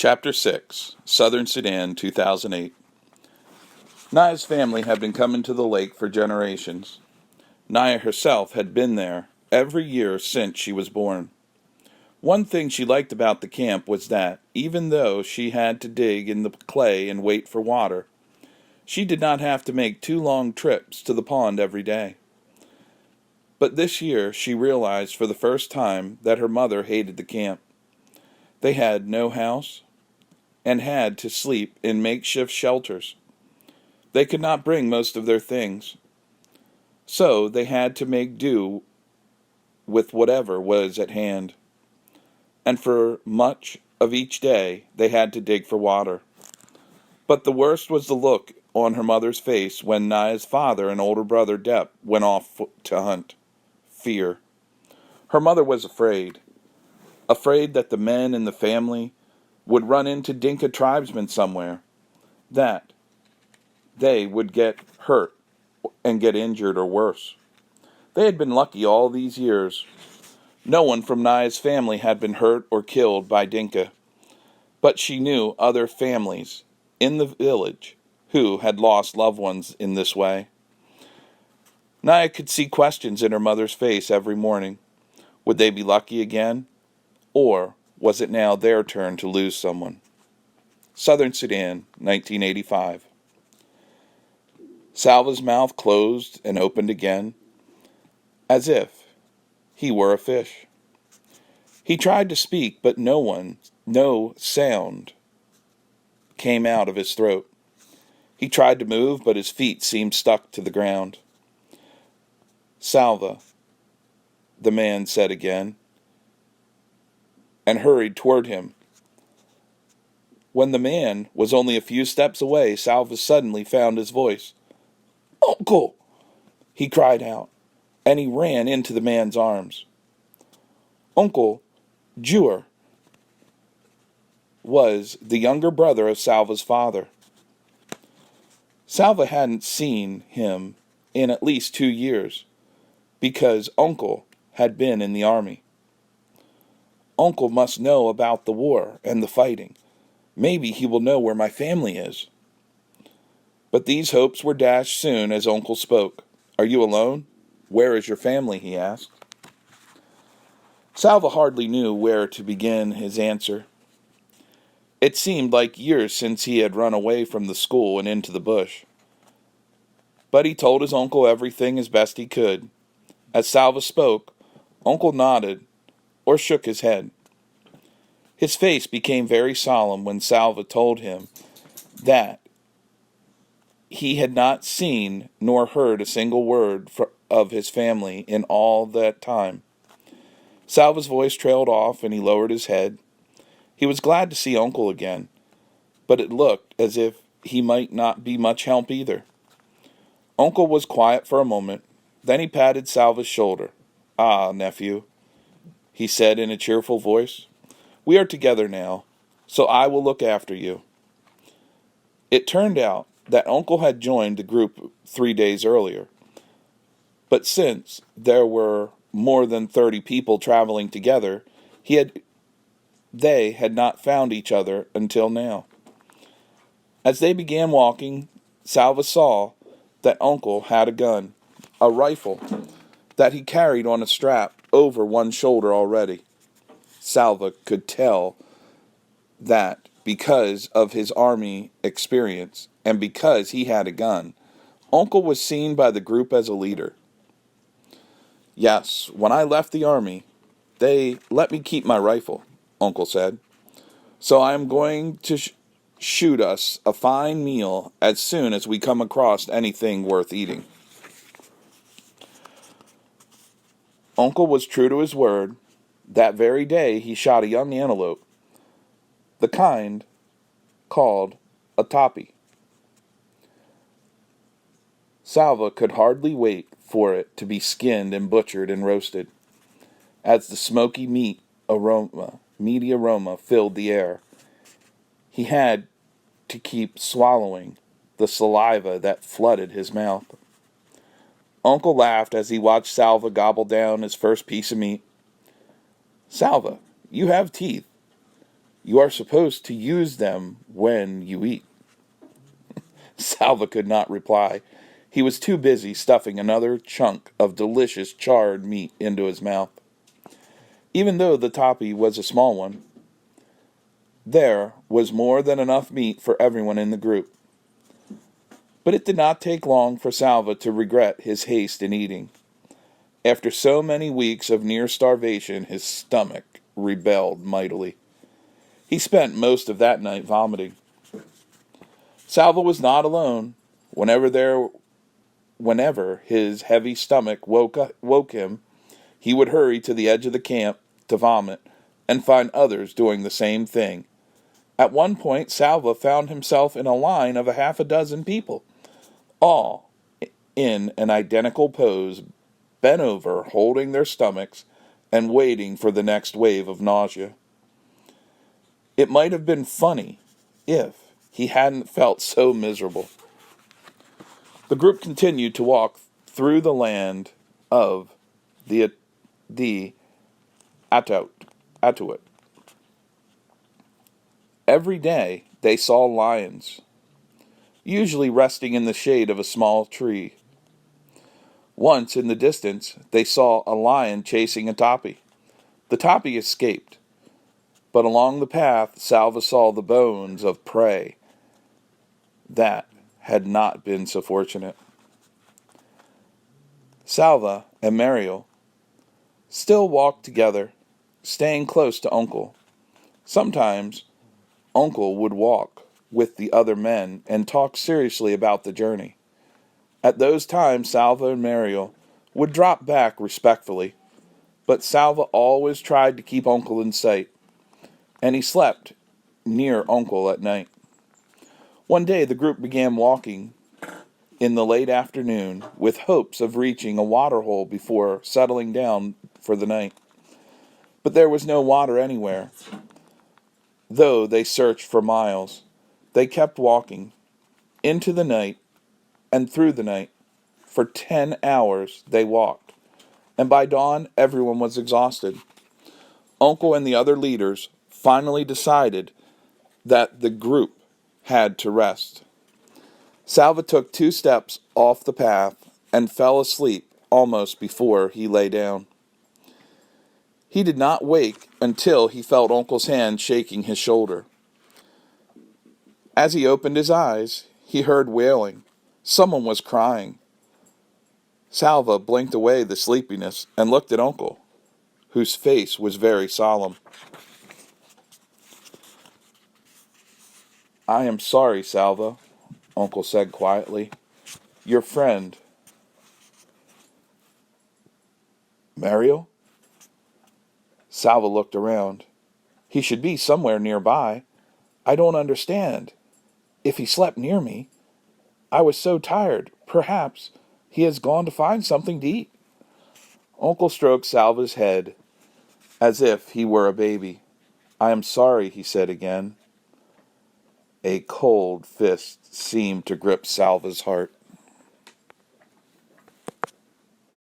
Chapter 6, Southern Sudan, 2008. Naya's family had been coming to the lake for generations. Naya herself had been there every year since she was born. One thing she liked about the camp was that, even though she had to dig in the clay and wait for water, she did not have to make 2 long trips to the pond every day. But this year she realized for the first time that her mother hated the camp. They had no house and had to sleep in makeshift shelters. They could not bring most of their things, so they had to make do with whatever was at hand. And for much of each day they had to dig for water. But the worst was the look on her mother's face when Naya's father and older brother Depp went off to hunt. Fear. Her mother was afraid that the men in the family would run into Dinka tribesmen somewhere, that they would get hurt and get injured or worse. They had been lucky all these years. No one from Naya's family had been hurt or killed by Dinka, but she knew other families in the village who had lost loved ones in this way. Naya could see questions in her mother's face every morning. Would they be lucky again? Or was it now their turn to lose someone? Southern Sudan, 1985. Salva's mouth closed and opened again, as if he were a fish. He tried to speak, but no sound came out of his throat. He tried to move, but his feet seemed stuck to the ground. Salva, the man said again, and hurried toward him. When the man was only a few steps away, Salva suddenly found his voice. "Uncle!" he cried out, and he ran into the man's arms. Uncle Jur was the younger brother of Salva's father. Salva hadn't seen him in at least 2 years, because Uncle had been in the army. Uncle must know about the war and the fighting. Maybe he will know where my family is. But these hopes were dashed soon as Uncle spoke. "Are you alone? Where is your family?" he asked. Salva hardly knew where to begin his answer. It seemed like years since he had run away from the school and into the bush. But he told his uncle everything as best he could. As Salva spoke, Uncle nodded or shook his head. His face became very solemn when Salva told him that he had not seen nor heard a single word of his family in all that time. Salva's voice trailed off and he lowered his head. He was glad to see Uncle again, but it looked as if he might not be much help either. Uncle was quiet for a moment. Then he patted Salva's shoulder. "Ah, nephew," he said in a cheerful voice. "We are together now, so I will look after you." It turned out that Uncle had joined the group 3 days earlier. But since there were more than 30 people traveling together, they had not found each other until now. As they began walking, Salva saw that Uncle had a gun, a rifle, that he carried on a strap over one shoulder already. Salva could tell that because of his army experience and because he had a gun, Uncle was seen by the group as a leader. "Yes, when I left the army, they let me keep my rifle," Uncle said. "So I am going to shoot us a fine meal as soon as we come across anything worth eating." Uncle was true to his word. That very day he shot a young antelope, the kind called a topi. Salva could hardly wait for it to be skinned and butchered and roasted. As the smoky meaty aroma filled the air, he had to keep swallowing the saliva that flooded his mouth. Uncle laughed as he watched Salva gobble down his first piece of meat. "Salva, you have teeth. You are supposed to use them when you eat. Salva could not reply. He was too busy stuffing another chunk of delicious charred meat into his mouth. Even though the toppy was a small one, there was more than enough meat for everyone in the group. But it did not take long for Salva to regret his haste in eating. After so many weeks of near starvation, his stomach rebelled mightily. He spent most of that night vomiting. Salva was not alone. Whenever his heavy stomach woke him, he would hurry to the edge of the camp to vomit and find others doing the same thing. At one point, Salva found himself in a line of a half a dozen people, all in an identical pose, bent over, holding their stomachs and waiting for the next wave of nausea. It might have been funny if he hadn't felt so miserable. The group continued to walk through the land of the Atuit. Every day they saw lions, usually resting in the shade of a small tree. Once in the distance they saw a lion chasing a toppy. The toppy escaped, but along the path Salva saw the bones of prey that had not been so fortunate. Salva and Mariel still walked together, staying close to Uncle. Sometimes Uncle would walk with the other men and talk seriously about the journey. At those times, Salva and Mariel would drop back respectfully, but Salva always tried to keep Uncle in sight, and he slept near Uncle at night. One day the group began walking in the late afternoon with hopes of reaching a waterhole before settling down for the night. But there was no water anywhere. Though they searched for miles, they kept walking into the night and through the night. For 10 hours they walked, and by dawn everyone was exhausted. Uncle and the other leaders finally decided that the group had to rest. Salva took 2 steps off the path and fell asleep almost before he lay down. He did not wake until he felt Uncle's hand shaking his shoulder. As he opened his eyes, he heard wailing. Someone was crying. Salva blinked away the sleepiness and looked at Uncle, whose face was very solemn. "I am sorry, Salva," Uncle said quietly. "Your friend." "Mariel?" Salva looked around. "He should be somewhere nearby. I don't understand. If he slept near me, I was so tired. Perhaps he has gone to find something to eat." Uncle stroked Salva's head as if he were a baby. "I am sorry," he said again. A cold fist seemed to grip Salva's heart.